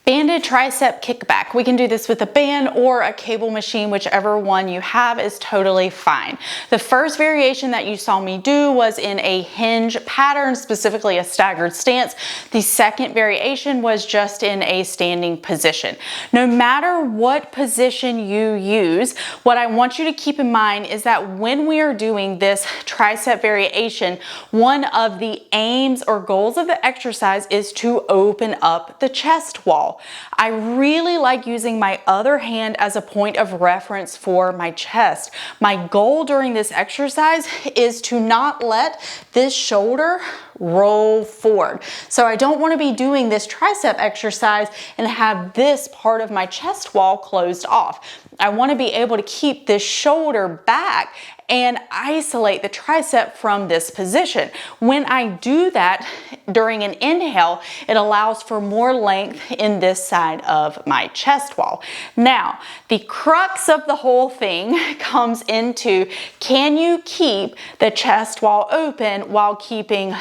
Banded tricep kickback. We can do this with a band or a cable machine, whichever one you have is totally fine. The first variation that you saw me do was in a hinge pattern, specifically a staggered stance. The second variation was just in a standing position. No matter what position you use, what I want you to keep in mind is that when we are doing this tricep variation, one of the aims or goals of the exercise is to open up the chest wall. I really like using my other hand as a point of reference for my chest. My goal during this exercise is to not let this shoulder roll forward. So I don't want to be doing this tricep exercise and have this part of my chest wall closed off. I want to be able to keep this shoulder back and isolate the tricep from this position. When I do that during an inhale, it allows for more length in this side of my chest wall. Now, the crux of the whole thing comes into, can you keep the chest wall open while keeping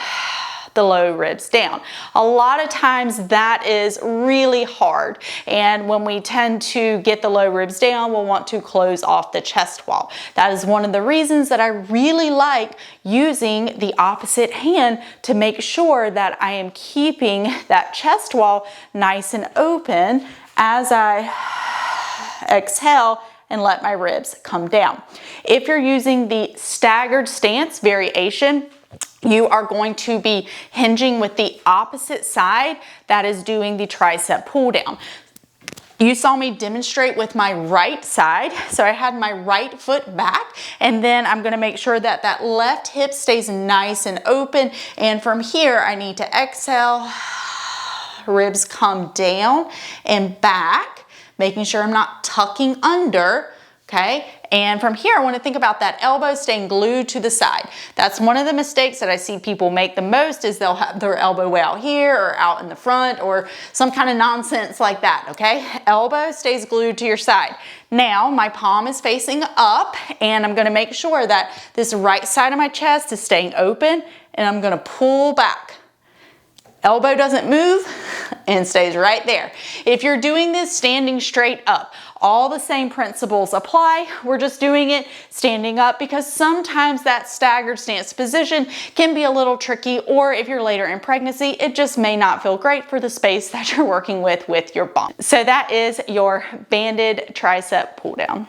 the low ribs down? A lot of times that is really hard, and when we tend to get the low ribs down, we'll want to close off the chest wall. That is one of the reasons that I really like using the opposite hand to make sure that I am keeping that chest wall nice and open as I exhale and let my ribs come down. If you're using the staggered stance variation, you are going to be hinging with the opposite side that is doing the tricep pull down. You saw me demonstrate with my right side. So I had my right foot back, and then I'm gonna make sure that that left hip stays nice and open. And from here, I need to exhale, ribs come down and back, making sure I'm not tucking under, okay? And from here, I want to think about that elbow staying glued to the side. That's one of the mistakes that I see people make the most, is they'll have their elbow way out here or out in the front or some kind of nonsense like that, okay? Elbow stays glued to your side. Now, my palm is facing up, and I'm going to make sure that this right side of my chest is staying open, and I'm going to pull back. Elbow doesn't move and stays right there. If you're doing this standing straight up, all the same principles apply. We're just doing it standing up because sometimes that staggered stance position can be a little tricky, or if you're later in pregnancy, it just may not feel great for the space that you're working with your bum. So that is your banded tricep pull down.